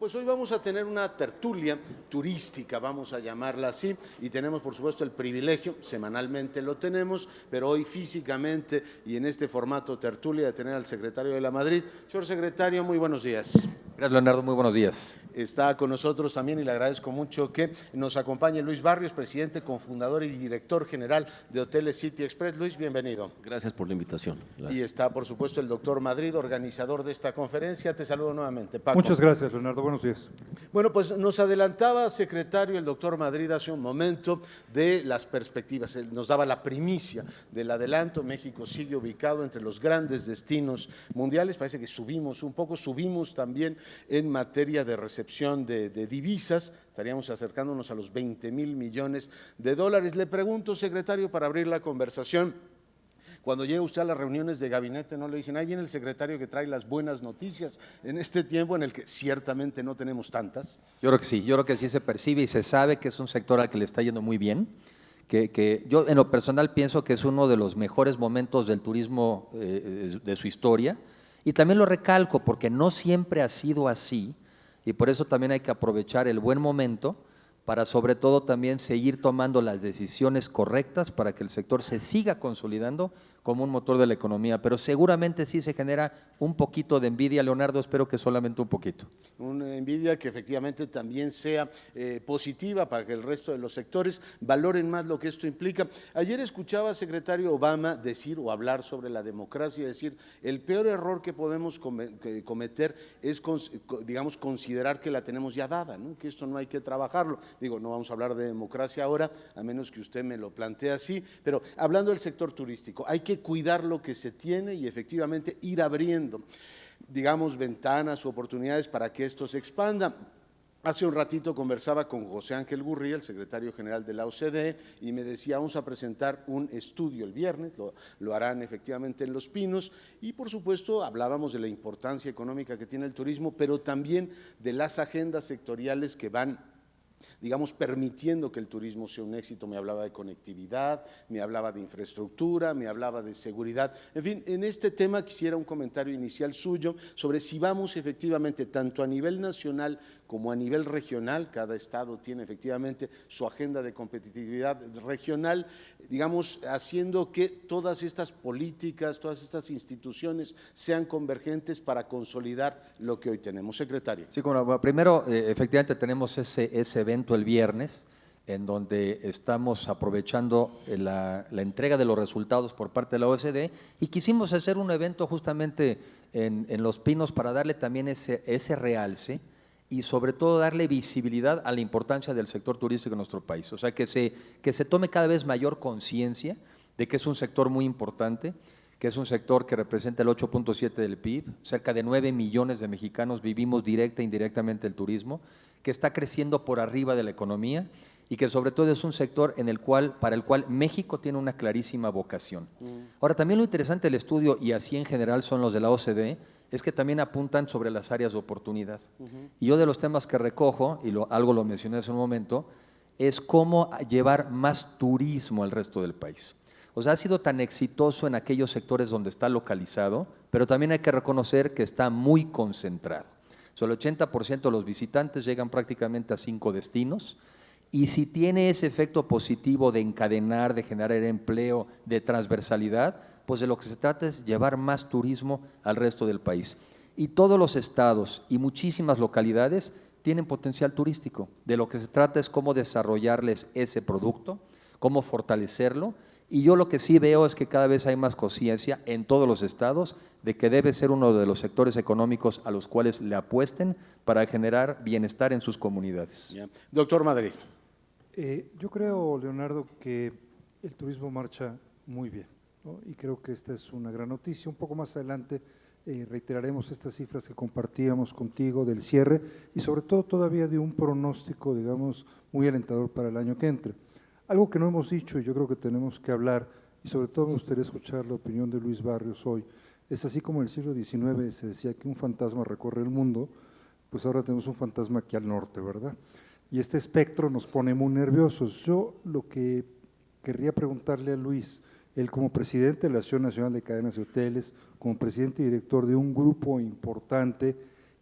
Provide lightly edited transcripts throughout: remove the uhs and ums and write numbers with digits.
pues hoy vamos a tener una tertulia turística, vamos a llamarla así, y tenemos por supuesto el privilegio, semanalmente lo tenemos, pero hoy físicamente y en este formato tertulia de tener al secretario de la Madrid. Señor secretario, muy buenos días. Gracias, Leonardo, muy buenos días. Está con nosotros también y le agradezco mucho que nos acompañe Luis Barrios, presidente, cofundador y director general de Hoteles City Express. Luis, bienvenido. Gracias por la invitación. Gracias. Y está, por supuesto, el doctor Madrid, organizador de esta conferencia. Te saludo nuevamente, Paco. Muchas gracias, Leonardo. Buenos días. Bueno, pues nos adelantaba, secretario, el doctor Madrid hace un momento de las perspectivas. Él nos daba la primicia del adelanto. México sigue ubicado entre los grandes destinos mundiales. Parece que subimos un poco, subimos también en materia de recepción de divisas. Estaríamos acercándonos a los 20,000 millones de dólares. Le pregunto, secretario, para abrir la conversación, cuando llega usted a las reuniones de gabinete, ¿no le dicen, ahí viene el secretario que trae las buenas noticias en este tiempo en el que ciertamente no tenemos tantas? Yo creo que sí se percibe y se sabe que es un sector al que le está yendo muy bien, que yo en lo personal pienso que es uno de los mejores momentos del turismo de su historia, y también lo recalco porque no siempre ha sido así, y por eso también hay que aprovechar el buen momento para sobre todo también seguir tomando las decisiones correctas para que el sector se siga consolidando como un motor de la economía, pero seguramente sí se genera un poquito de envidia, Leonardo, espero que solamente un poquito. Una envidia que efectivamente también sea positiva para que el resto de los sectores valoren más lo que esto implica. Ayer escuchaba al secretario Obama decir o hablar sobre la democracia, decir, el peor error que podemos cometer es, digamos, considerar que la tenemos ya dada, ¿no? Que esto no hay que trabajarlo. Digo, no vamos a hablar de democracia ahora, a menos que usted me lo plantee así, pero hablando del sector turístico, hay que cuidar lo que se tiene y efectivamente ir abriendo, digamos, ventanas u oportunidades para que esto se expanda. Hace un ratito conversaba con José Ángel Gurría, el secretario general de la OCDE, y me decía, vamos a presentar un estudio el viernes, lo harán efectivamente en Los Pinos, y por supuesto hablábamos de la importancia económica que tiene el turismo, pero también de las agendas sectoriales que van, digamos, permitiendo que el turismo sea un éxito. Me hablaba de conectividad, me hablaba de infraestructura, me hablaba de seguridad. En fin, en este tema quisiera un comentario inicial suyo sobre si vamos efectivamente tanto a nivel nacional como a nivel regional, cada estado tiene efectivamente su agenda de competitividad regional, digamos, haciendo que todas estas políticas, todas estas instituciones sean convergentes para consolidar lo que hoy tenemos. Secretario. Sí, bueno, primero, efectivamente tenemos ese evento el viernes, en donde estamos aprovechando la entrega de los resultados por parte de la OCDE, y quisimos hacer un evento justamente en Los Pinos para darle también ese realce y sobre todo darle visibilidad a la importancia del sector turístico en nuestro país. O sea, que se tome cada vez mayor conciencia de que es un sector muy importante, que es un sector que representa el 8.7 del PIB, cerca de 9 millones de mexicanos vivimos directa e indirectamente el turismo, que está creciendo por arriba de la economía y que sobre todo es un sector para el cual México tiene una clarísima vocación. Ahora, también lo interesante del estudio, y así en general son los de la OCDE, es que también apuntan sobre las áreas de oportunidad. Y yo de los temas que recojo, y algo lo mencioné hace un momento, es cómo llevar más turismo al resto del país. O sea, ha sido tan exitoso en aquellos sectores donde está localizado, pero también hay que reconocer que está muy concentrado. O sea, el 80% de los visitantes llegan prácticamente a 5 destinos, y si tiene ese efecto positivo de encadenar, de generar empleo, de transversalidad, pues de lo que se trata es llevar más turismo al resto del país. Y todos los estados y muchísimas localidades tienen potencial turístico. De lo que se trata es cómo desarrollarles ese producto, cómo fortalecerlo, y yo lo que sí veo es que cada vez hay más conciencia en todos los estados de que debe ser uno de los sectores económicos a los cuales le apuesten para generar bienestar en sus comunidades. Yeah. Doctor Madrid. Yo creo, Leonardo, que el turismo marcha muy bien, ¿no? Y creo que esta es una gran noticia. Un poco más adelante reiteraremos estas cifras que compartíamos contigo del cierre y sobre todo todavía de un pronóstico, digamos, muy alentador para el año que entre. Algo que no hemos dicho y yo creo que tenemos que hablar, y sobre todo me gustaría escuchar la opinión de Luis Barrios hoy, es así como en el siglo XIX se decía que un fantasma recorre el mundo, pues ahora tenemos un fantasma aquí al norte, ¿verdad? Y este espectro nos pone muy nerviosos. Yo lo que querría preguntarle a Luis, él como presidente de la Asociación Nacional de Cadenas de Hoteles, como presidente y director de un grupo importante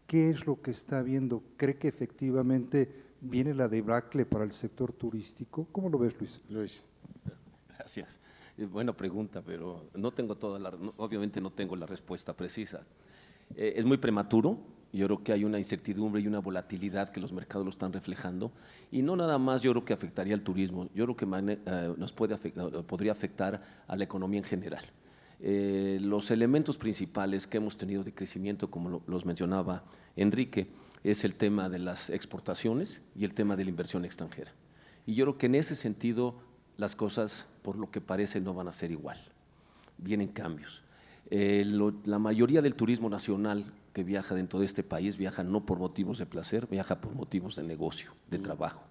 ¿Qué es lo que está viendo? ¿Cree que efectivamente viene la debacle para el sector turístico? ¿Cómo lo ves, Luis? Luis. Gracias. Buena pregunta, pero no tengo obviamente no tengo la respuesta precisa. Es muy prematuro. Yo creo que hay una incertidumbre y una volatilidad que los mercados lo están reflejando, y no nada más yo creo que afectaría al turismo, yo creo que podría afectar a la economía en general. Los elementos principales que hemos tenido de crecimiento, como los mencionaba Enrique, es el tema de las exportaciones y el tema de la inversión extranjera. Y yo creo que en ese sentido las cosas, por lo que parece, no van a ser igual. Vienen cambios. La mayoría del turismo nacional que viaja dentro de este país viaja no por motivos de placer, viaja por motivos de negocio, de trabajo.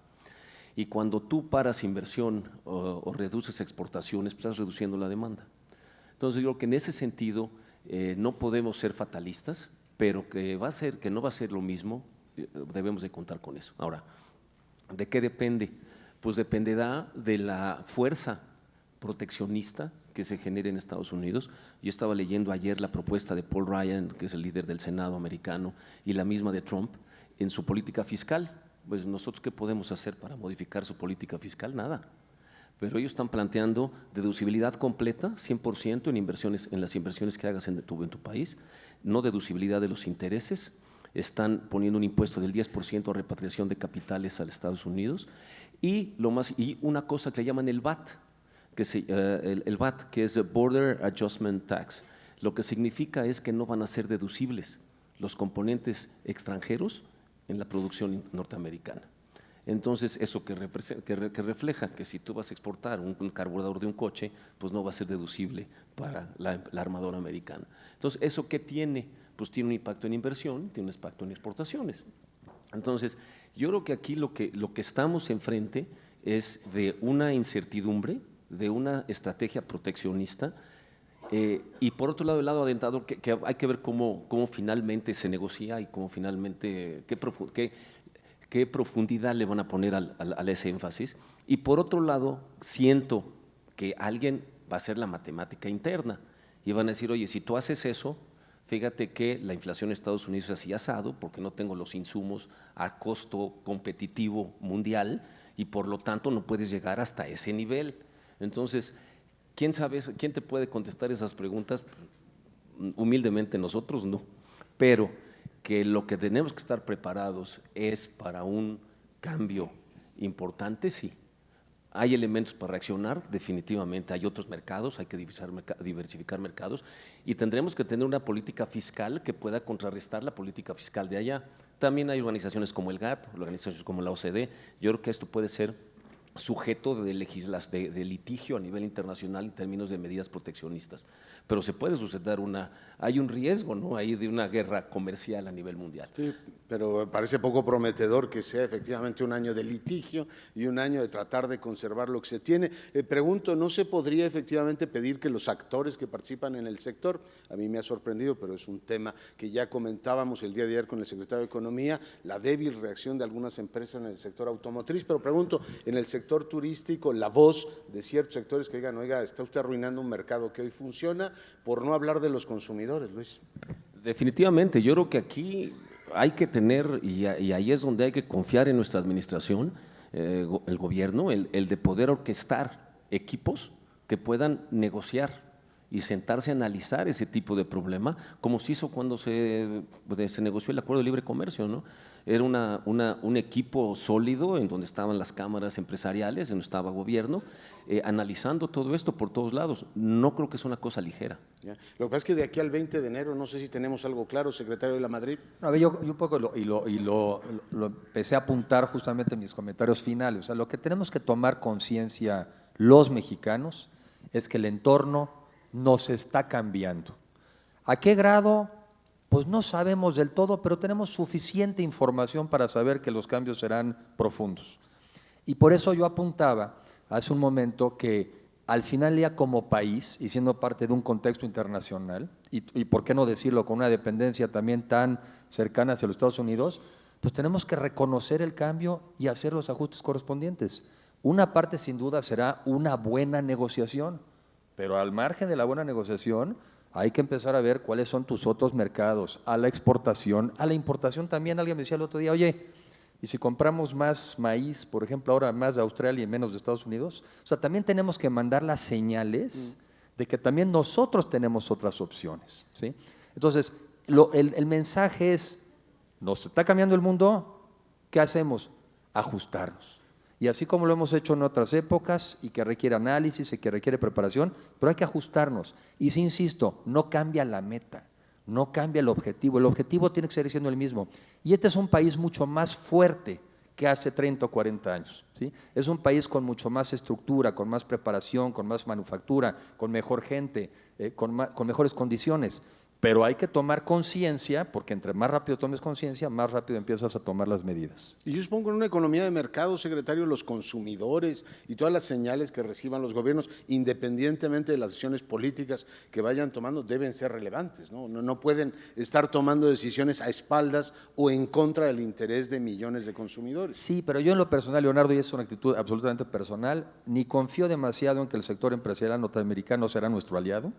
Y cuando tú paras inversión o reduces exportaciones, pues estás reduciendo la demanda. Entonces yo creo que en ese sentido no podemos ser fatalistas, pero que no va a ser lo mismo, debemos de contar con eso. Ahora, ¿de qué depende? Pues dependerá de la fuerza proteccionista que se genere en Estados Unidos. Yo estaba leyendo ayer la propuesta de Paul Ryan, que es el líder del Senado americano, y la misma de Trump en su política fiscal. Pues nosotros, ¿qué podemos hacer para modificar su política fiscal? Nada. Pero ellos están planteando deducibilidad completa, 100% en las inversiones que hagas en tu país, no deducibilidad de los intereses. Están poniendo un impuesto del 10% a repatriación de capitales a los Estados Unidos, y una cosa que le llaman el VAT, el VAT, que es Border Adjustment Tax. Lo que significa es que no van a ser deducibles los componentes extranjeros en la producción norteamericana. Entonces, eso que refleja que si tú vas a exportar un carburador de un coche, pues no va a ser deducible para la armadora americana. Entonces, ¿eso qué tiene? Pues tiene un impacto en inversión, tiene un impacto en exportaciones. Entonces, yo creo que aquí lo que estamos enfrente es de una incertidumbre, de una estrategia proteccionista, y por otro lado, el lado adentrador, que hay que ver cómo finalmente se negocia y cómo finalmente, qué profundidad le van a poner a ese énfasis. Y por otro lado, siento que alguien va a hacer la matemática interna y van a decir, oye, si tú haces eso, fíjate que la inflación en Estados Unidos es así asado, porque no tengo los insumos a costo competitivo mundial y por lo tanto no puedes llegar hasta ese nivel. Entonces, ¿quién te puede contestar esas preguntas? Humildemente nosotros no, pero que lo que tenemos que estar preparados es para un cambio importante, sí. Hay elementos para reaccionar, definitivamente, hay otros mercados, hay que diversificar mercados, y tendremos que tener una política fiscal que pueda contrarrestar la política fiscal de allá. También hay organizaciones como el GATT, organizaciones como la OCDE. Yo creo que esto puede ser sujeto de litigio a nivel internacional en términos de medidas proteccionistas, pero se puede suceder hay un riesgo, ¿no?, ahí de una guerra comercial a nivel mundial. Sí, pero parece poco prometedor que sea efectivamente un año de litigio y un año de tratar de conservar lo que se tiene. Pregunto, ¿no se podría efectivamente pedir que los actores que participan en el sector, a mí me ha sorprendido, pero es un tema que ya comentábamos el día de ayer con el secretario de Economía, la débil reacción de algunas empresas en el sector automotriz, pero pregunto, en el sector turístico, la voz de ciertos sectores que digan, oiga, está usted arruinando un mercado que hoy funciona, por no hablar de los consumidores, Luis? Definitivamente, yo creo que aquí hay que tener, y ahí es donde hay que confiar en nuestra administración, el gobierno, el de poder orquestar equipos que puedan negociar y sentarse a analizar ese tipo de problema, como se hizo cuando se negoció el Acuerdo de Libre Comercio, ¿no? Era un equipo sólido en donde estaban las cámaras empresariales, en donde estaba gobierno, analizando todo esto por todos lados. No creo que es una cosa ligera. Ya. Lo que pasa es que de aquí al 20 de enero, no sé si tenemos algo claro, secretario de la Madrid. A ver, yo un poco lo empecé a apuntar justamente en mis comentarios finales. O sea, lo que tenemos que tomar conciencia los mexicanos es que el entorno nos está cambiando. ¿A qué grado? Pues no sabemos del todo, pero tenemos suficiente información para saber que los cambios serán profundos. Y por eso yo apuntaba hace un momento que al final ya como país, y siendo parte de un contexto internacional, y por qué no decirlo con una dependencia también tan cercana hacia los Estados Unidos, pues tenemos que reconocer el cambio y hacer los ajustes correspondientes. Una parte sin duda será una buena negociación, pero al margen de la buena negociación hay que empezar a ver cuáles son tus otros mercados, a la exportación, a la importación también. Alguien me decía el otro día, oye, ¿y si compramos más maíz, por ejemplo, ahora más de Australia y menos de Estados Unidos? O sea, también tenemos que mandar las señales de que también nosotros tenemos otras opciones, ¿sí? Entonces, el mensaje es, nos está cambiando el mundo, ¿qué hacemos? Ajustarnos. Y así como lo hemos hecho en otras épocas y que requiere análisis y que requiere preparación, pero hay que ajustarnos. Y sí, insisto, no cambia la meta, no cambia el objetivo tiene que seguir siendo el mismo. Y este es un país mucho más fuerte que hace 30 o 40 años, ¿sí? Es un país con mucho más estructura, con más preparación, con más manufactura, con mejor gente, con mejores condiciones. Pero hay que tomar conciencia, porque entre más rápido tomes conciencia, más rápido empiezas a tomar las medidas. Y yo supongo que en una economía de mercado, secretario, los consumidores y todas las señales que reciban los gobiernos, independientemente de las decisiones políticas que vayan tomando, deben ser relevantes, ¿no? No pueden estar tomando decisiones a espaldas o en contra del interés de millones de consumidores. Sí, pero yo en lo personal, Leonardo, y es una actitud absolutamente personal, ni confío demasiado en que el sector empresarial norteamericano será nuestro aliado.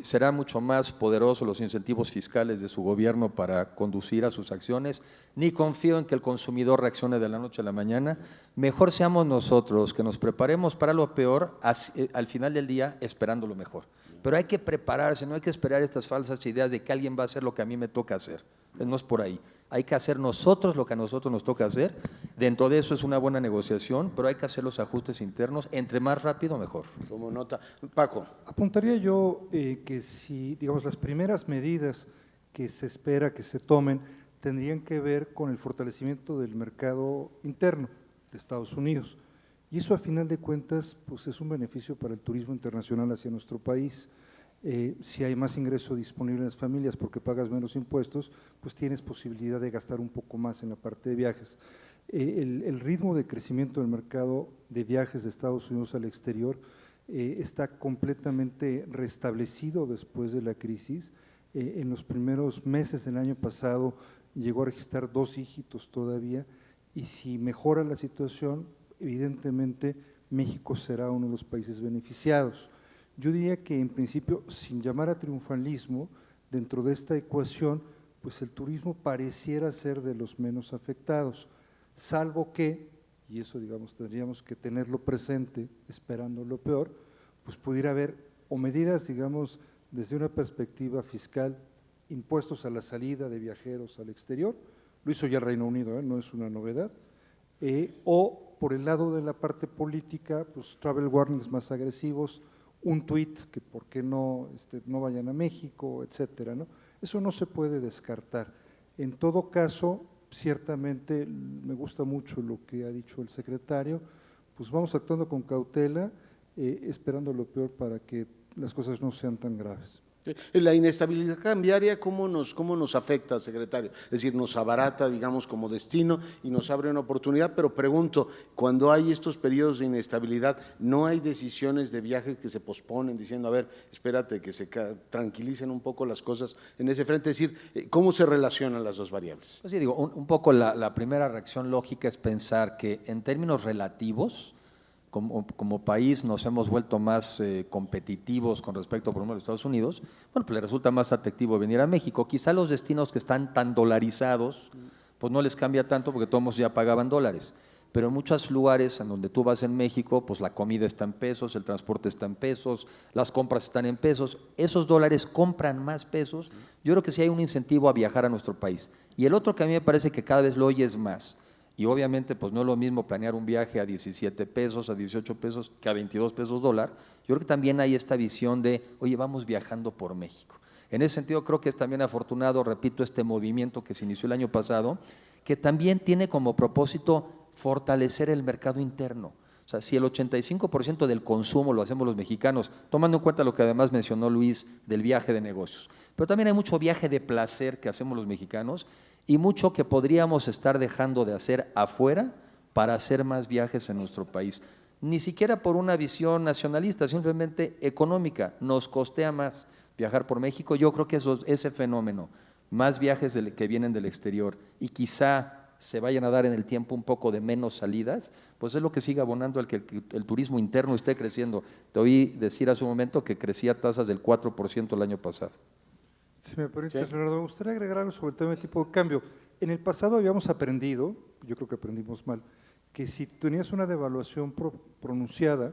Será mucho más poderoso los incentivos fiscales de su gobierno para conducir a sus acciones, ni confío en que el consumidor reaccione de la noche a la mañana. Mejor seamos nosotros, que nos preparemos para lo peor, al final del día esperando lo mejor. Pero hay que prepararse, no hay que esperar estas falsas ideas de que alguien va a hacer lo que a mí me toca hacer. No es por ahí. Hay que hacer nosotros lo que a nosotros nos toca hacer. Dentro de eso es una buena negociación, pero hay que hacer los ajustes internos. Entre más rápido, mejor. Como nota. Paco. Apuntaría yo que si, digamos, las primeras medidas que se espera que se tomen tendrían que ver con el fortalecimiento del mercado interno de Estados Unidos. Y eso, a final de cuentas, pues es un beneficio para el turismo internacional hacia nuestro país. Si hay más ingreso disponible en las familias porque pagas menos impuestos, pues tienes posibilidad de gastar un poco más en la parte de viajes. El ritmo de crecimiento del mercado de viajes de Estados Unidos al exterior está completamente restablecido después de la crisis. En los primeros meses del año pasado llegó a registrar 2 dígitos todavía, y si mejora la situación, evidentemente México será uno de los países beneficiados. Yo diría que en principio, sin llamar a triunfalismo, dentro de esta ecuación, pues el turismo pareciera ser de los menos afectados, salvo que, y eso digamos tendríamos que tenerlo presente esperando lo peor, pues pudiera haber o medidas, digamos, desde una perspectiva fiscal, impuestos a la salida de viajeros al exterior, lo hizo ya el Reino Unido, no es una novedad, o por el lado de la parte política, pues travel warnings más agresivos, un tuit que por qué no, no vayan a México, etcétera, ¿no? Eso no se puede descartar. En todo caso, ciertamente me gusta mucho lo que ha dicho el secretario, pues vamos actuando con cautela, esperando lo peor para que las cosas no sean tan graves. La inestabilidad cambiaria, ¿cómo nos afecta, secretario? Es decir, nos abarata, digamos, como destino y nos abre una oportunidad, pero pregunto, cuando hay estos periodos de inestabilidad, ¿no hay decisiones de viaje que se posponen diciendo, a ver, espérate, que se tranquilicen un poco las cosas en ese frente? Es decir, ¿cómo se relacionan las dos variables? Pues sí, digo, un poco la primera reacción lógica es pensar que en términos relativos, como país nos hemos vuelto más competitivos con respecto, por ejemplo, a los Estados Unidos, bueno, pues le resulta más atractivo venir a México. Quizá los destinos que están tan dolarizados, pues no les cambia tanto porque todos ya pagaban dólares. Pero en muchos lugares en donde tú vas en México, pues la comida está en pesos, el transporte está en pesos, las compras están en pesos, esos dólares compran más pesos. Yo creo que sí hay un incentivo a viajar a nuestro país. Y el otro que a mí me parece que cada vez lo oyes más, y obviamente pues no es lo mismo planear un viaje a 17 pesos, a 18 pesos, que a 22 pesos dólar. Yo creo que también hay esta visión de, oye, vamos viajando por México. En ese sentido creo que es también afortunado, repito, este movimiento que se inició el año pasado, que también tiene como propósito fortalecer el mercado interno. O sea, si el 85% del consumo lo hacemos los mexicanos, tomando en cuenta lo que además mencionó Luis del viaje de negocios, pero también hay mucho viaje de placer que hacemos los mexicanos y mucho que podríamos estar dejando de hacer afuera para hacer más viajes en nuestro país. Ni siquiera por una visión nacionalista, simplemente económica. Nos costea más viajar por México. Yo creo que ese fenómeno, más viajes que vienen del exterior y quizá se vayan a dar en el tiempo un poco de menos salidas, pues es lo que sigue abonando al que el turismo interno esté creciendo. Te oí decir hace un momento que crecía tasas del 4% el año pasado. Si me permites, Sí. Leonardo, me gustaría agregar algo sobre el tema de tipo de cambio. En el pasado habíamos aprendido, yo creo que aprendimos mal, que si tenías una devaluación pronunciada,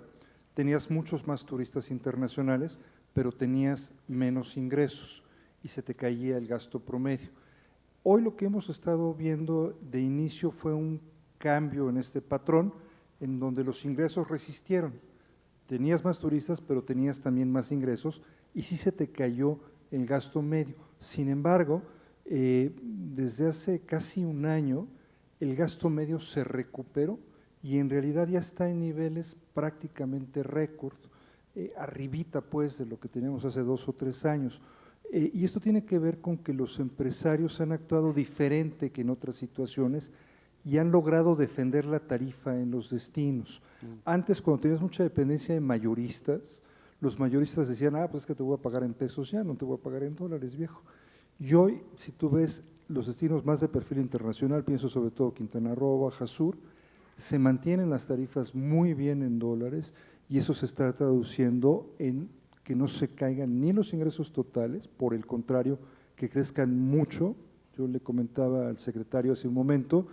tenías muchos más turistas internacionales, pero tenías menos ingresos y se te caía el gasto promedio. Hoy lo que hemos estado viendo de inicio fue un cambio en este patrón, en donde los ingresos resistieron. Tenías más turistas, pero tenías también más ingresos y sí se te cayó el gasto medio. Sin embargo, desde hace casi un año, el gasto medio se recuperó y en realidad ya está en niveles prácticamente récord, arribita pues de lo que teníamos hace 2 o 3 años. Y esto tiene que ver con que los empresarios han actuado diferente que en otras situaciones y han logrado defender la tarifa en los destinos. Antes, cuando tenías mucha dependencia de mayoristas, los mayoristas decían, pues es que te voy a pagar en pesos ya, no te voy a pagar en dólares, viejo. Y hoy, si tú ves los destinos más de perfil internacional, pienso sobre todo Quintana Roo, Baja Sur, se mantienen las tarifas muy bien en dólares y eso se está traduciendo en que no se caigan ni los ingresos totales, por el contrario, que crezcan mucho. Yo le comentaba al secretario hace un momento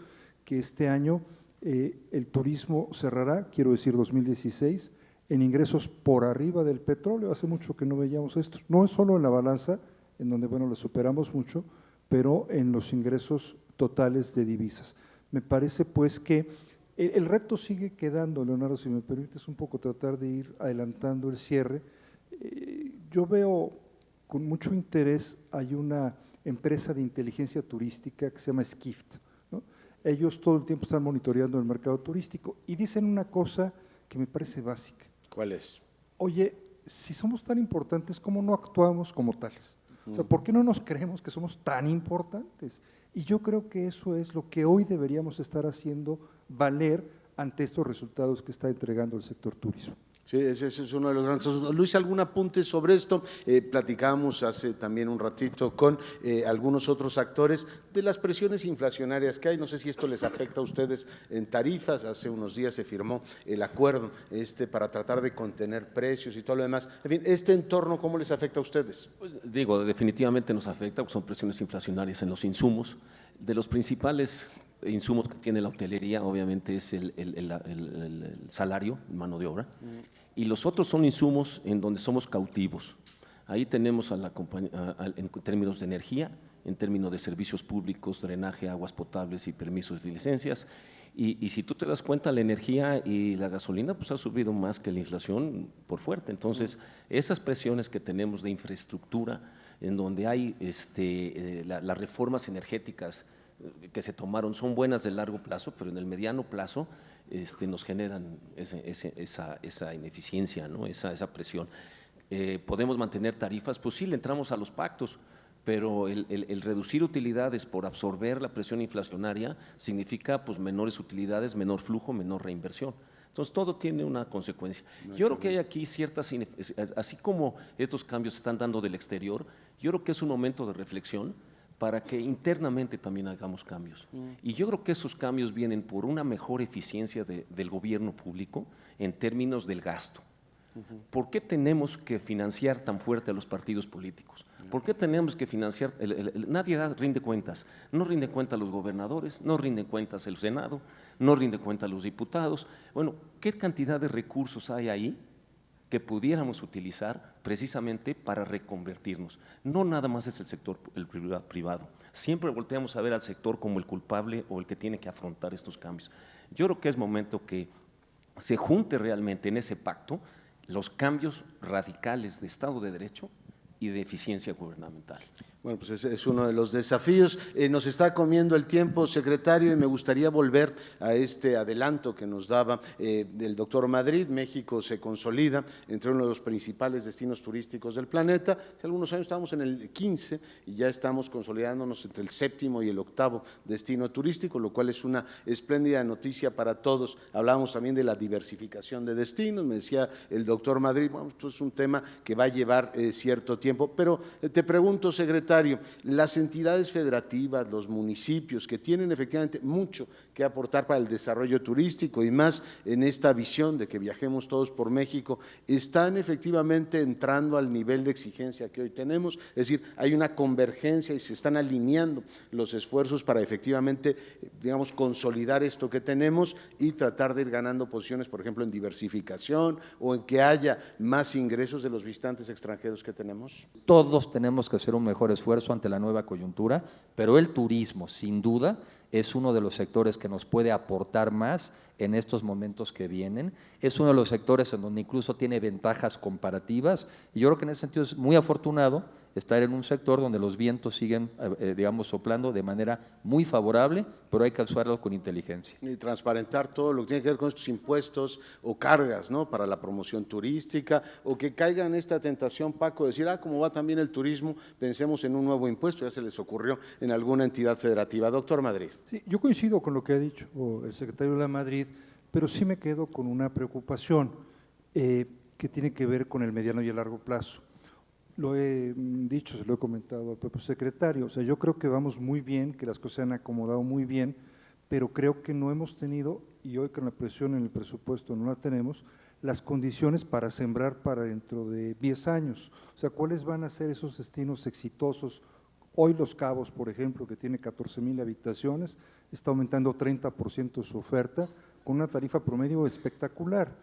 que este año el turismo cerrará, quiero decir 2016, en ingresos por arriba del petróleo. Hace mucho que no veíamos esto, no es solo en la balanza, en donde bueno, lo superamos mucho, pero en los ingresos totales de divisas. Me parece pues que el reto sigue quedando, Leonardo, si me permites un poco tratar de ir adelantando el cierre. Yo veo con mucho interés, hay una empresa de inteligencia turística que se llama Skift, ¿no? Ellos todo el tiempo están monitoreando el mercado turístico y dicen una cosa que me parece básica. ¿Cuál es? Oye, si somos tan importantes, ¿cómo no actuamos como tales? O sea, ¿por qué no nos creemos que somos tan importantes? Y yo creo que eso es lo que hoy deberíamos estar haciendo valer ante estos resultados que está entregando el sector turismo. Sí, ese es uno de los grandes asuntos. Luis, ¿algún apunte sobre esto? Platicábamos hace también un ratito con algunos otros actores de las presiones inflacionarias que hay. No sé si esto les afecta a ustedes en tarifas. Hace unos días se firmó el acuerdo para tratar de contener precios y todo lo demás. En fin, ¿este entorno cómo les afecta a ustedes? Pues digo, definitivamente nos afecta, porque son presiones inflacionarias en los insumos. De los principales insumos que tiene la hotelería, obviamente, es el salario, mano de obra, y los otros son insumos en donde somos cautivos. Ahí tenemos a la compañía, en términos de energía, en términos de servicios públicos, drenaje, aguas potables y permisos de licencias. Y si tú te das cuenta, la energía y la gasolina pues ha subido más que la inflación por fuerte. Entonces, esas presiones que tenemos de infraestructura, en donde hay las reformas energéticas que se tomaron son buenas de largo plazo, pero en el mediano plazo nos generan esa ineficiencia, ¿no? esa presión. ¿Podemos mantener tarifas? Pues sí, le entramos a los pactos, pero el reducir utilidades por absorber la presión inflacionaria significa pues menores utilidades, menor flujo, menor reinversión. Entonces, todo tiene una consecuencia. Yo creo que hay aquí ciertas, así como estos cambios se están dando del exterior, yo creo que es un momento de reflexión para que internamente también hagamos cambios. Y yo creo que esos cambios vienen por una mejor eficiencia del gobierno público en términos del gasto. ¿Por qué tenemos que financiar tan fuerte a los partidos políticos? ¿Por qué tenemos que financiar? Nadie rinde cuentas. No rinde cuentas los gobernadores, no rinde cuentas el Senado, no rinde cuentas los diputados. Bueno, ¿qué cantidad de recursos hay ahí que pudiéramos utilizar precisamente para reconvertirnos? No nada más es el sector privado. Siempre volteamos a ver al sector como el culpable o el que tiene que afrontar estos cambios. Yo creo que es momento que se junte realmente en ese pacto los cambios radicales de Estado de Derecho y de eficiencia gubernamental. Bueno, pues ese es uno de los desafíos. Nos está comiendo el tiempo, secretario, y me gustaría volver a este adelanto que nos daba el doctor Madrid. México se consolida entre uno de los principales destinos turísticos del planeta. Hace algunos años estábamos en el 15 y ya estamos consolidándonos entre el 7º y el 8º destino turístico, lo cual es una espléndida noticia para todos. Hablábamos también de la diversificación de destinos. Me decía el doctor Madrid, bueno, esto es un tema que va a llevar cierto tiempo, pero te pregunto, secretario, secretario, las entidades federativas, los municipios que tienen efectivamente mucho que aportar para el desarrollo turístico y más en esta visión de que viajemos todos por México, están efectivamente entrando al nivel de exigencia que hoy tenemos, es decir, hay una convergencia y se están alineando los esfuerzos para efectivamente, digamos, consolidar esto que tenemos y tratar de ir ganando posiciones, por ejemplo, en diversificación o en que haya más ingresos de los visitantes extranjeros que tenemos. Todos tenemos que hacer un mejor esfuerzo ante la nueva coyuntura, pero el turismo, sin duda, es uno de los sectores que nos puede aportar más en estos momentos que vienen. Es uno de los sectores en donde incluso tiene ventajas comparativas y yo creo que en ese sentido es muy afortunado estar en un sector donde los vientos siguen, digamos, soplando de manera muy favorable, pero hay que usarlo con inteligencia. Y transparentar todo lo que tiene que ver con estos impuestos o cargas, ¿no?, para la promoción turística, o que caiga en esta tentación, Paco, de decir, como va también el turismo, pensemos en un nuevo impuesto, ya se les ocurrió en alguna entidad federativa. Doctor Madrid. Sí, yo coincido con lo que ha dicho el secretario de la Madrid, pero sí me quedo con una preocupación que tiene que ver con el mediano y el largo plazo. Lo he dicho, se lo he comentado al propio secretario, o sea, yo creo que vamos muy bien, que las cosas se han acomodado muy bien, pero creo que no hemos tenido, y hoy con la presión en el presupuesto no la tenemos, las condiciones para sembrar para dentro de 10 años. O sea, ¿cuáles van a ser esos destinos exitosos? Hoy Los Cabos, por ejemplo, que tiene 14,000 habitaciones, está aumentando 30% su oferta, con una tarifa promedio espectacular.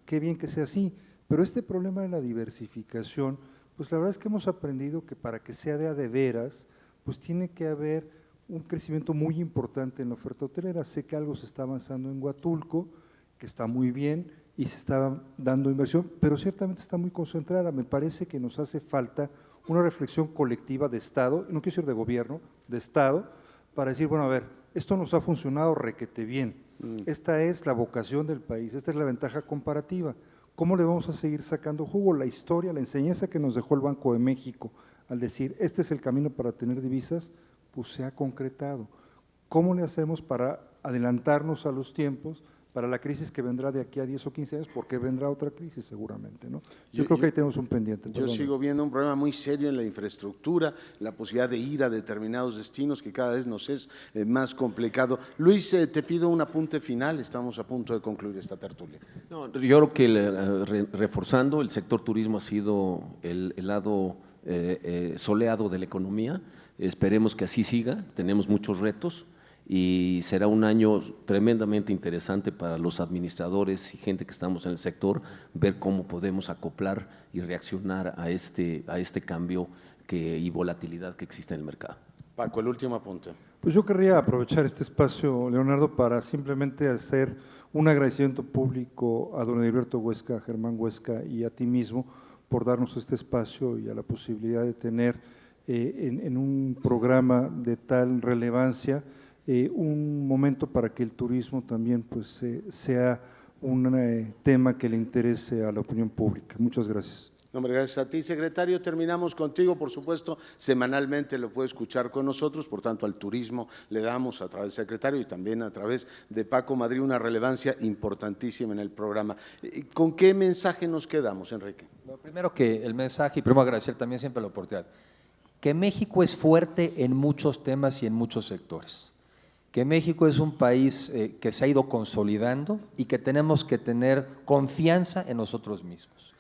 Qué bien que sea así, pero este problema de la diversificación, pues la verdad es que hemos aprendido que para que sea de a de veras, pues tiene que haber un crecimiento muy importante en la oferta hotelera. Sé que algo se está avanzando en Huatulco, que está muy bien y se está dando inversión, pero ciertamente está muy concentrada. Me parece que nos hace falta una reflexión colectiva de Estado, no quiero decir de gobierno, de Estado, para decir, bueno, a ver, esto nos ha funcionado requete bien, esta es la vocación del país, esta es la ventaja comparativa. ¿Cómo le vamos a seguir sacando jugo? La historia, la enseñanza que nos dejó el Banco de México al decir, este es el camino para tener divisas, pues se ha concretado. ¿Cómo le hacemos para adelantarnos a los tiempos, para la crisis que vendrá de aquí a 10 o 15 años, porque vendrá otra crisis seguramente, ¿no? Yo creo que ahí tenemos un pendiente. Yo sigo viendo un problema muy serio en la infraestructura, la posibilidad de ir a determinados destinos que cada vez nos es más complicado. Luis, te pido un apunte final, estamos a punto de concluir esta tertulia. No, yo creo que reforzando, el sector turismo ha sido el lado soleado de la economía, esperemos que así siga, tenemos muchos retos y será un año tremendamente interesante para los administradores y gente que estamos en el sector, ver cómo podemos acoplar y reaccionar a este cambio y volatilidad que existe en el mercado. Paco, el último apunte. Pues yo querría aprovechar este espacio, Leonardo, para simplemente hacer un agradecimiento público a don Heriberto Huesca, a Germán Huesca y a ti mismo por darnos este espacio y a la posibilidad de tener en un programa de tal relevancia un momento para que el turismo también pues, sea un tema que le interese a la opinión pública. Muchas gracias. Hombre, gracias a ti, secretario. Terminamos contigo, por supuesto, semanalmente lo puede escuchar con nosotros, por tanto al turismo le damos a través del secretario y también a través de Paco Madrid una relevancia importantísima en el programa. ¿Con qué mensaje nos quedamos, Enrique? Lo primero que el mensaje, y primero agradecer también siempre la oportunidad, que México es fuerte en muchos temas y en muchos sectores, que México es un país que se ha ido consolidando y que tenemos que tener confianza en nosotros mismos,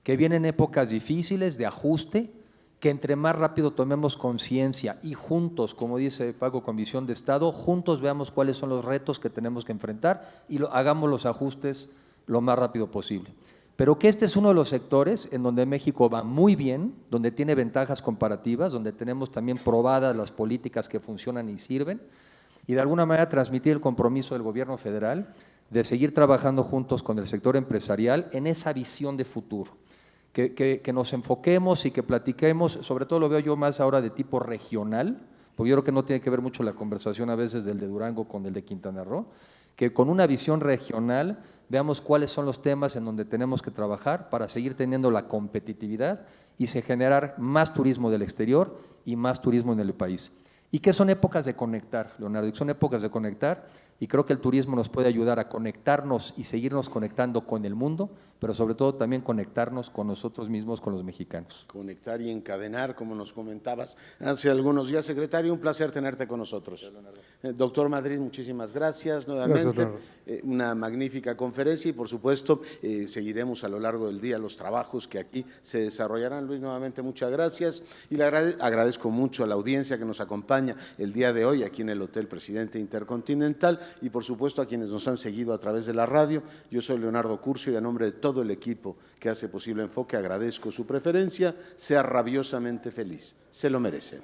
que vienen épocas difíciles de ajuste, que entre más rápido tomemos conciencia y juntos, como dice Paco, con visión de Estado, juntos veamos cuáles son los retos que tenemos que enfrentar y hagamos los ajustes lo más rápido posible. Pero que este es uno de los sectores en donde México va muy bien, donde tiene ventajas comparativas, donde tenemos también probadas las políticas que funcionan y sirven, y de alguna manera transmitir el compromiso del gobierno federal de seguir trabajando juntos con el sector empresarial en esa visión de futuro, que nos enfoquemos y que platiquemos, sobre todo lo veo yo más ahora de tipo regional, porque yo creo que no tiene que ver mucho la conversación a veces del de Durango con el de Quintana Roo, que con una visión regional veamos cuáles son los temas en donde tenemos que trabajar para seguir teniendo la competitividad y se generar más turismo del exterior y más turismo en el país. Y que son épocas de conectar, Leonardo, y que son épocas de conectar, y creo que el turismo nos puede ayudar a conectarnos y seguirnos conectando con el mundo, pero sobre todo también conectarnos con nosotros mismos, con los mexicanos. Conectar y encadenar, como nos comentabas hace algunos días, secretario, un placer tenerte con nosotros. Doctor Madrid, muchísimas gracias nuevamente. Gracias, una magnífica conferencia y por supuesto seguiremos a lo largo del día los trabajos que aquí se desarrollarán. Luis, nuevamente muchas gracias y le agradezco mucho a la audiencia que nos acompaña el día de hoy aquí en el Hotel Presidente Intercontinental y por supuesto a quienes nos han seguido a través de la radio. Yo soy Leonardo Curcio y a nombre de todo el equipo que hace posible Enfoque agradezco su preferencia. Sea rabiosamente feliz, se lo merece.